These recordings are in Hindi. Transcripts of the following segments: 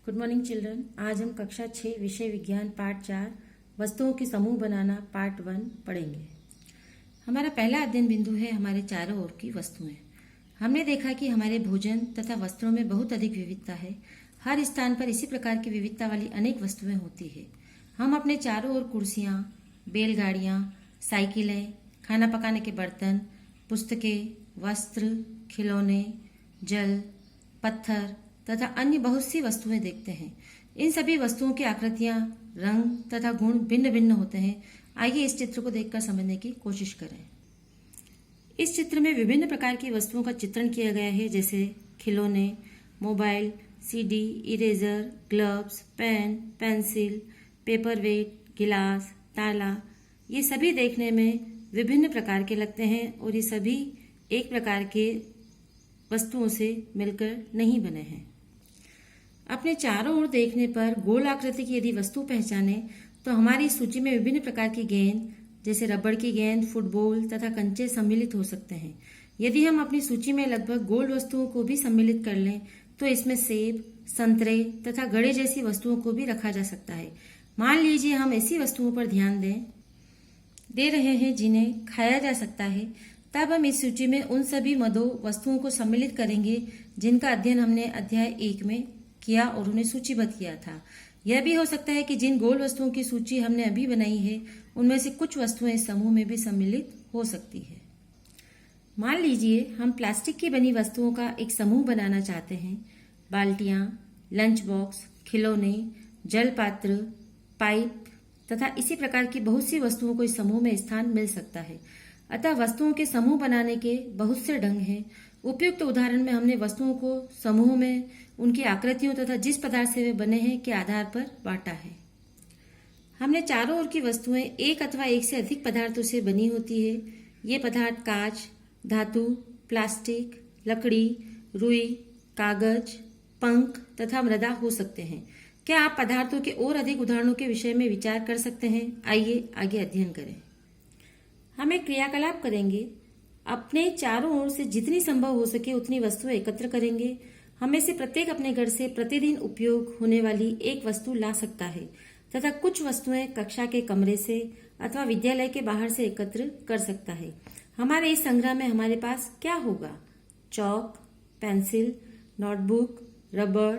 Good morning children. आज हम कक्षा 6 विषय विज्ञान पाठ 4 वस्तुओं के समूह बनाना पार्ट 1 पढ़ेंगे। हमारा पहला अध्ययन बिंदु है हमारे चारों ओर की वस्तुएं। हमने देखा कि हमारे भोजन तथा वस्त्रों में बहुत अधिक विविधता है। हर स्थान पर इसी प्रकार की विविधता वाली अनेक वस्तुएं होती है। हम अपने चारों ओर कुर्सियाँ, बैलगाड़ियाँ, साइकिलें, खाना पकाने के बर्तन, पुस्तकें, वस्त्र, खिलौने, जल, पत्थर तथा अन्य बहुत सी वस्तुएं देखते हैं। इन सभी वस्तुओं की आकृतियां, रंग तथा गुण भिन्न भिन्न होते हैं। आइए इस चित्र को देखकर समझने की कोशिश करें। इस चित्र में विभिन्न प्रकार की वस्तुओं का चित्रण किया गया है, जैसे खिलौने, mobile, CD, eraser, gloves, pen, pencil, paperweight, गिलास, ताला। ये सभी देखने में विभिन्न प्रकार के लगते हैं और ये सभी एक प्रकार के वस्तुओं से मिलकर नहीं बने हैं। अपने चारों ओर देखने पर गोल आकृति की यदि वस्तु पहचाने तो हमारी सूची में विभिन्न प्रकार की गेंद, जैसे रबड़ की गेंद, फुटबॉल तथा कंचे सम्मिलित हो सकते हैं। यदि हम अपनी सूची में लगभग गोल वस्तुओं को भी सम्मिलित कर लें तो इसमें सेब, संतरे तथा घड़े जैसी वस्तुओं को भी रखा जा सकता है। मान लीजिए हम ऐसी वस्तुओं पर ध्यान दे रहे हैं जिन्हें खाया जा सकता है, तब हम इस सूची में उन सभी मदों वस्तुओं को सम्मिलित करेंगे जिनका अध्ययन हमने अध्याय 1 में किया और उन्हें सूचीबद्ध किया था। यह भी हो सकता है कि जिन गोल वस्तुओं की सूची हमने अभी बनाई है उनमें से कुछ वस्तुएं इस समूह में भी सम्मिलित हो सकती है। मान लीजिए हम प्लास्टिक की बनी वस्तुओं का एक समूह बनाना चाहते हैं। बाल्टियां, लंच बॉक्स, खिलौने, जल पात्र, पाइप तथा इसी प्रकार की बहुत सी वस्तुओं को इस समूह में स्थान मिल सकता है। अतः वस्तुओं के समूह बनाने के बहुत से ढंग हैं। उपयुक्त उदाहरण में हमने वस्तुओं को समूह में उनकी आकृतियों तथा जिस पदार्थ से वे बने हैं के आधार पर बांटा है। हमने चारों ओर की वस्तुएं एक अथवा एक से अधिक पदार्थों से बनी होती है। ये पदार्थ कांच, धातु, प्लास्टिक, लकड़ी, रुई, कागज, पंख तथा मृदा हो सकते हैं। क्या आप पदार्थों के और अधिक उदाहरणों के विषय में विचार कर सकते हैं? आइए आगे अध्ययन करें। हम एक क्रियाकलाप करेंगे। अपने चारों ओर से जितनी संभव हो सके उतनी वस्तुएं एकत्र करेंगे। हमें से प्रत्येक अपने घर से प्रतिदिन उपयोग होने वाली एक वस्तु ला सकता है तथा कुछ वस्तुएं कक्षा के कमरे से अथवा विद्यालय के बाहर से एकत्र कर सकता है। हमारे इस संग्रह में हमारे पास क्या होगा? चौक, पेंसिल, नोटबुक, रबड़,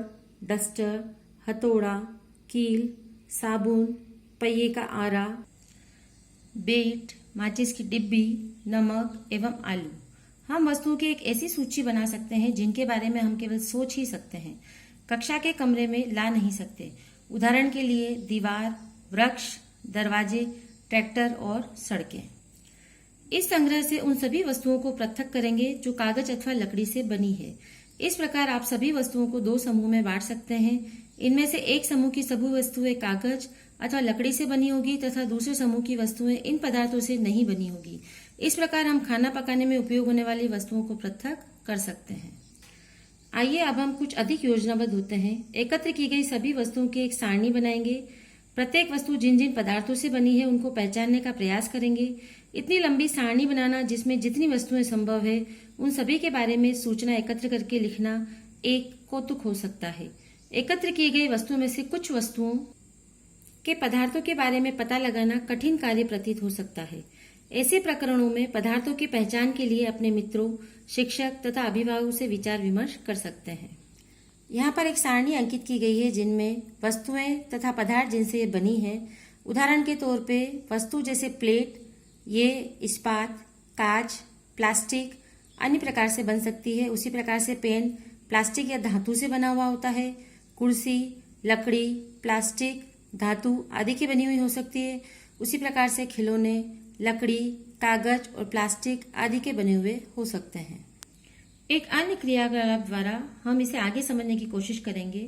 डस्टर, हथौड़ा, कील, साबुन, पहिए का आरा, बेट, माचिस की डिब्बी, नमक एवं आलू। हम वस्तुओं की एक ऐसी सूची बना सकते हैं जिनके बारे में हम केवल सोच ही सकते हैं, कक्षा के कमरे में ला नहीं सकते। उदाहरण के लिए दीवार, वृक्ष, दरवाजे, ट्रैक्टर और सड़कें। इस संग्रह से उन सभी वस्तुओं को पृथक करेंगे जो कागज अथवा लकड़ी से बनी है। इस प्रकार आप सभी वस्तुओं को 2 समूह में बांट सकते हैं। इनमें से एक समूह की सभी वस्तुएं कागज अथवा लकड़ी से बनी होगी तथा दूसरे समूह की वस्तुएं इन पदार्थों से नहीं बनी होगी। इस प्रकार हम खाना पकाने में उपयोग होने वाली वस्तुओं को पृथक कर सकते हैं। आइए अब हम कुछ अधिक योजनाबद्ध होते हैं। एकत्र की गई सभी वस्तुओं की एक सारणी बनाएंगे। प्रत्येक वस्तु जिन जिन पदार्थों से बनी है उनको पहचानने का प्रयास करेंगे। इतनी लंबी सारणी बनाना जिसमें जितनी वस्तुएं संभव है उन सभी के बारे में सूचना एकत्र करके लिखना एक कौतुक हो सकता है। एकत्र की गई वस्तुओं में से कुछ वस्तुओं के पदार्थों के बारे में पता लगाना कठिन कार्य प्रतीत हो सकता है। ऐसे प्रकरणों में पदार्थों की पहचान के लिए अपने मित्रों, शिक्षक तथा अभिभावकों से विचार विमर्श कर सकते हैं। यहाँ पर एक सारणी अंकित की गई है जिनमें वस्तुएं तथा पदार्थ जिनसे ये बनी है। उदाहरण के तौर पे वस्तु जैसे प्लेट, ये इस्पात, कांच, प्लास्टिक अन्य प्रकार से बन सकती है। उसी प्रकार से पेन प्लास्टिक या धातु से बना हुआ होता है। कुर्सी लकड़ी, प्लास्टिक, धातु आदि की बनी हुई हो सकती है। उसी प्रकार से खिलौने लकड़ी, कागज और प्लास्टिक आदि के बने हुए हो सकते हैं। एक अन्य क्रियाकलाप द्वारा हम इसे आगे समझने की कोशिश करेंगे।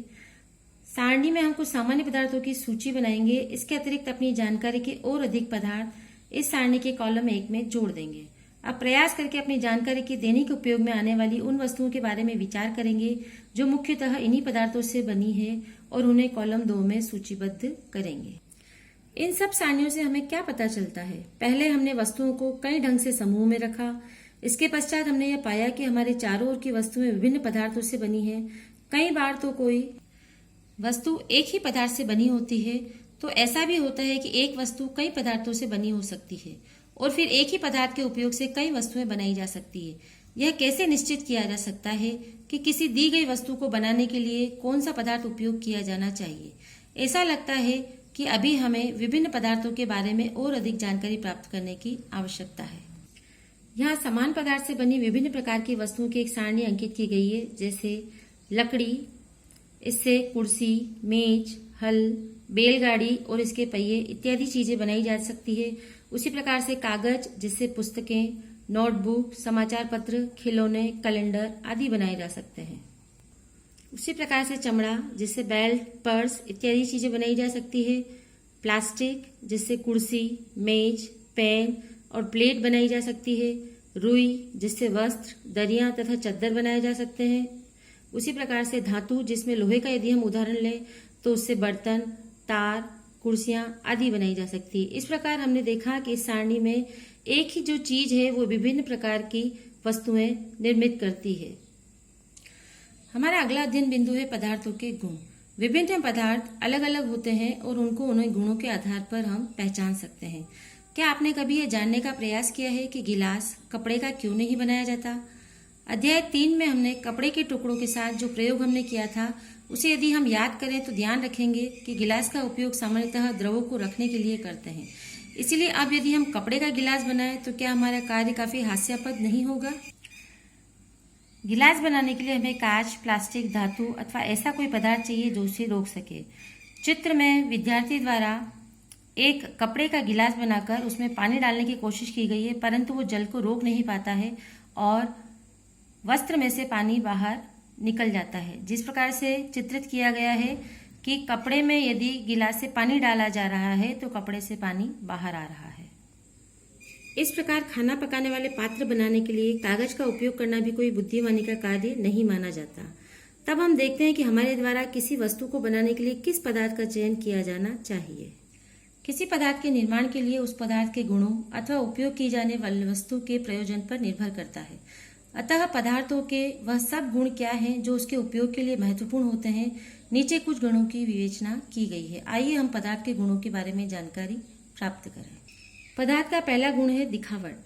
सारणी में हम कुछ सामान्य पदार्थों की सूची बनाएंगे। इसके अतिरिक्त अपनी जानकारी के और अधिक पदार्थ इस सारणी के कॉलम 1 में जोड़ देंगे। अब प्रयास करके अपनी जानकारी के दैनिक उपयोग में आने वाली उन वस्तुओं के बारे में विचार करेंगे जो मुख्यतः इन्हीं पदार्थों से बनी है और उन्हें कॉलम 2 में सूचीबद्ध करेंगे। इन सब सारणियों से हमें क्या पता चलता है? पहले हमने वस्तुओं को कई ढंग से समूह में रखा। इसके पश्चात हमने यह पाया कि हमारे चारों ओर की वस्तुएं विभिन्न पदार्थों से बनी हैं। कई बार तो कोई वस्तु एक ही पदार्थ से बनी होती है तो ऐसा भी होता है कि एक वस्तु कई पदार्थों से बनी हो सकती है और फिर एक ही पदार्थ के उपयोग से कई वस्तुएं बनाई जा सकती है। यह कैसे निश्चित किया जा सकता है कि किसी दी गई वस्तु को बनाने के लिए कौन सा पदार्थ उपयोग किया जाना चाहिए? ऐसा लगता है कि अभी हमें विभिन्न पदार्थों के बारे में और अधिक जानकारी प्राप्त करने की आवश्यकता है। यहाँ समान पदार्थ से बनी विभिन्न प्रकार की वस्तुओं की एक सारणी अंकित की गई है, जैसे लकड़ी, इससे कुर्सी, मेज, हल, बैलगाड़ी और इसके पहिए इत्यादि चीजें बनाई जा सकती है। उसी प्रकार से कागज, जिससे पुस्तकें, नोटबुक, समाचार पत्र, खिलौने, कैलेंडर आदि बनाए जा सकते हैं। उसी प्रकार से चमड़ा, जिससे बेल्ट, पर्स इत्यादि चीजें बनाई जा सकती है। प्लास्टिक, जिससे कुर्सी, मेज, पेन और प्लेट बनाई जा सकती है। रुई, जिससे वस्त्र, दरियां तथा चद्दर बनाए जा सकते हैं। उसी प्रकार से धातु, जिसमें लोहे का यदि हम उदाहरण लें तो उससे बर्तन, तार, कुर्सियां आदि बनाई जा सकती है। इस प्रकार हमने देखा कि इस सारणी में एक ही जो चीज है वो विभिन्न प्रकार की वस्तुएं निर्मित करती है। हमारा अगला अध्ययन बिंदु है पदार्थों के गुण। विभिन्न पदार्थ अलग अलग होते हैं और उनको उन्हें गुणों के आधार पर हम पहचान सकते हैं। क्या आपने कभी यह जानने का प्रयास किया है कि गिलास कपड़े का क्यों नहीं बनाया जाता? अध्याय 3 में हमने कपड़े के टुकड़ों के साथ जो प्रयोग हमने किया था उसे यदि हम याद करें तो ध्यान रखेंगे कि गिलास का उपयोग सामान्यतः द्रवों को रखने के लिए करते हैं। इसीलिए अब यदि हम कपड़े का गिलास बनाएं तो क्या हमारा कार्य काफी हास्यास्पद नहीं होगा? गिलास बनाने के लिए हमें कांच, प्लास्टिक, धातु अथवा ऐसा कोई पदार्थ चाहिए जो उसे रोक सके। चित्र में विद्यार्थी द्वारा एक कपड़े का गिलास बनाकर उसमें पानी डालने की कोशिश की गई है, परंतु वो जल को रोक नहीं पाता है और वस्त्र में से पानी बाहर निकल जाता है। जिस प्रकार से चित्रित किया गया है कि कपड़े में यदि गिलास से पानी डाला जा रहा है तो कपड़े से पानी बाहर आ रहा है। इस प्रकार खाना पकाने वाले पात्र बनाने के लिए कागज का उपयोग करना भी कोई बुद्धिमानी का कार्य नहीं माना जाता। तब हम देखते हैं कि हमारे द्वारा किसी वस्तु को बनाने के लिए किस पदार्थ का चयन किया जाना चाहिए। किसी पदार्थ के निर्माण के लिए उस पदार्थ के गुणों अथवा उपयोग की जाने वाली वस्तु के प्रयोजन पर निर्भर करता है। अतः पदार्थों के वह सब गुण क्या हैं जो उसके उपयोग के लिए महत्वपूर्ण होते हैं। नीचे कुछ गुणों की विवेचना की गई है। आइए हम पदार्थ के गुणों के बारे में जानकारी प्राप्त करें। पदार्थ का पहला गुण है दिखावट।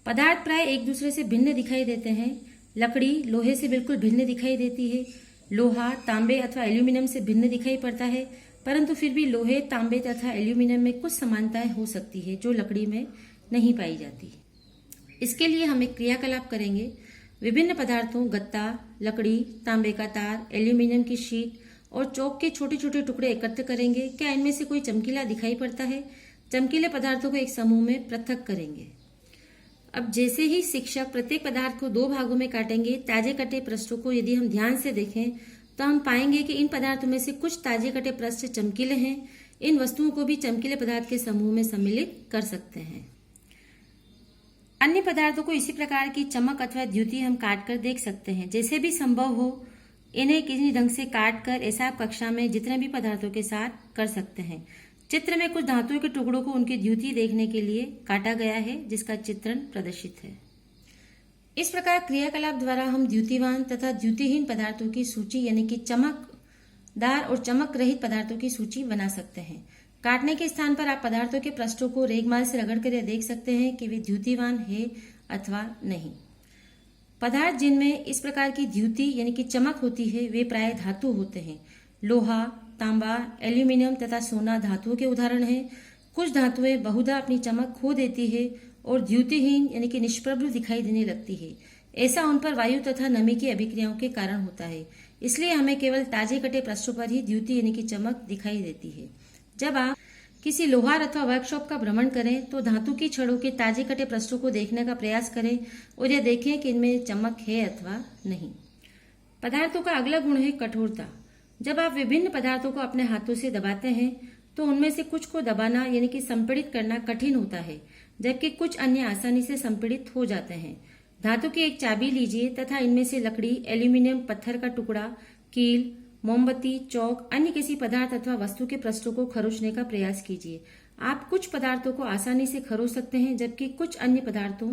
पदार्थ प्राय एक दूसरे से भिन्न दिखाई देते हैं। लकड़ी लोहे से बिल्कुल भिन्न दिखाई देती है। लोहा तांबे अथवा एल्यूमिनियम से भिन्न दिखाई पड़ता है, परंतु फिर भी लोहे, तांबे तथा एल्यूमिनियम में कुछ समानताएं हो सकती है जो लकड़ी में नहीं पाई जाती। इसके लिए हम एक क्रियाकलाप करेंगे। विभिन्न पदार्थों गत्ता, लकड़ी, तांबे का तार, एल्यूमिनियम की शीट और चौक के छोटे छोटे टुकड़े एकत्र करेंगे। क्या इनमें से कोई चमकीला दिखाई पड़ता है? चमकीले पदार्थों को एक समूह में पृथक करेंगे। अब जैसे ही शिक्षक प्रत्येक पदार्थ को 2 भागों में काटेंगे, ताजे कटे पृष्ठों को यदि हम ध्यान से देखें तो हम पाएंगे कि इन पदार्थों में से कुछ ताजे कटे पृष्ठ चमकीले हैं। इन वस्तुओं को भी चमकीले पदार्थ के समूह में सम्मिलित कर सकते हैं। अन्य पदार्थों को इसी प्रकार की चमक अथवा द्युति हम काट कर देख सकते हैं। जैसे भी संभव हो इन्हें किसी ढंग से काट कर ऐसा आप कक्षा में जितने भी पदार्थों के साथ कर सकते हैं। चित्र में कुछ धातुओं के टुकड़ों को उनकी द्युति देखने के लिए काटा गया है, जिसका चित्रण प्रदर्शित है। इस प्रकार क्रियाकलाप द्वारा हम द्युतिवान तथा द्युतिहीन पदार्थों की सूची यानी कि चमकदार और चमक रहित पदार्थों की सूची बना सकते हैं। काटने के स्थान पर आप पदार्थों के पृष्ठों को रेगमाल से रगड़कर यह देख सकते हैं कि वे द्युतिवान है अथवा नहीं। पदार्थ जिनमें इस प्रकार की द्युति यानी कि चमक होती है वे प्राय धातु होते हैं। लोहा, तांबा, एल्यूमिनियम तथा सोना धातुओं के उदाहरण हैं। कुछ धातुएं बहुधा अपनी चमक खो देती है और द्युतिहीन यानी कि निष्प्रभ दिखाई देने लगती है। ऐसा उन पर वायु तथा नमी की अभिक्रियाओं के कारण होता है। इसलिए हमें केवल ताजे कटे पृष्ठों पर ही द्युति यानी कि चमक दिखाई देती है। जब आप किसी लोहार अथवा वर्कशॉप का भ्रमण करें तो धातु की छड़ों के ताजे कटे पृष्ठों को देखने का प्रयास करें और यह देखें कि इनमें चमक है अथवा नहीं। पदार्थों का अगला गुण है कठोरता। जब आप विभिन्न पदार्थों को अपने हाथों से दबाते हैं तो उनमें से कुछ को दबाना यानी कि संपीड़ित करना कठिन होता है, जबकि कुछ अन्य आसानी से संपीड़ित हो जाते हैं। धातु की एक चाबी लीजिए तथा इनमें से लकड़ी, एल्यूमिनियम, पत्थर का टुकड़ा, कील, मोमबत्ती, चौक, अन्य किसी पदार्थ अथवा वस्तु के पृष्ठों को खरोचने का प्रयास कीजिए। आप कुछ पदार्थों को आसानी से खरोच सकते हैं, जबकि कुछ अन्य पदार्थों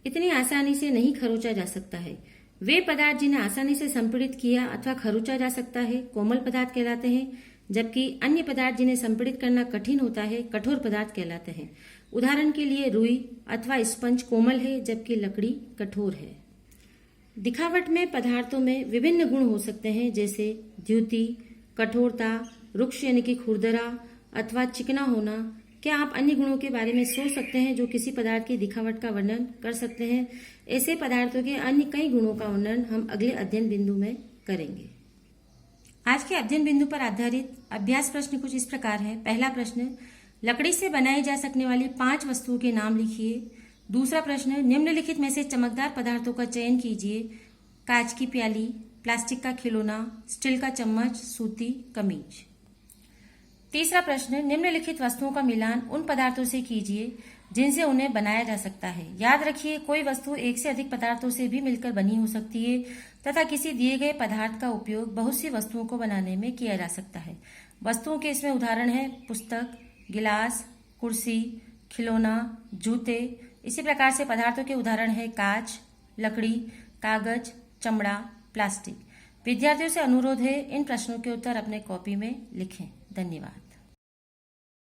इतनी आसानी से नहीं खरोचा जा सकता है। वे पदार्थ जिन्हें आसानी से संपीड़ित किया अथवा खरोचा जा सकता है कोमल पदार्थ कहलाते हैं, जबकि अन्य पदार्थ जिन्हें संपीड़ित करना कठिन होता है कठोर पदार्थ कहलाते हैं। उदाहरण के लिए रुई अथवा स्पंज कोमल है जबकि लकड़ी कठोर है। दिखावट में पदार्थों में विभिन्न गुण हो सकते हैं, जैसे द्युति, कठोरता, रुक्ष यानी कि खुरदरा अथवा चिकना होना। क्या आप अन्य गुणों के बारे में सोच सकते हैं जो किसी पदार्थ की दिखावट का वर्णन कर सकते हैं? ऐसे पदार्थों के अन्य कई गुणों का वर्णन हम अगले अध्ययन बिंदु में करेंगे। आज के अध्ययन बिंदु पर आधारित अभ्यास प्रश्न कुछ इस प्रकार है। पहला प्रश्न, लकड़ी से बनाई जा सकने वाली 5 वस्तुओं के नाम लिखिए। दूसरा प्रश्न, निम्नलिखित में से चमकदार पदार्थों का चयन कीजिए। कांच की प्याली, प्लास्टिक का खिलौना, स्टील का चम्मच, सूती कमीज। तीसरा प्रश्न, निम्नलिखित वस्तुओं का मिलान उन पदार्थों से कीजिए जिनसे उन्हें बनाया जा सकता है। याद रखिए, कोई वस्तु एक से अधिक पदार्थों से भी मिलकर बनी हो सकती है तथा किसी दिए गए पदार्थ का उपयोग बहुत सी वस्तुओं को बनाने में किया जा सकता है। वस्तुओं के इसमें उदाहरण है पुस्तक, गिलास, कुर्सी, खिलौना, जूते। इसी प्रकार से पदार्थों के उदाहरण है कांच, लकड़ी, कागज, चमड़ा, प्लास्टिक। विद्यार्थियों से अनुरोध है इन प्रश्नों के उत्तर अपने कॉपी में लिखें। धन्यवाद।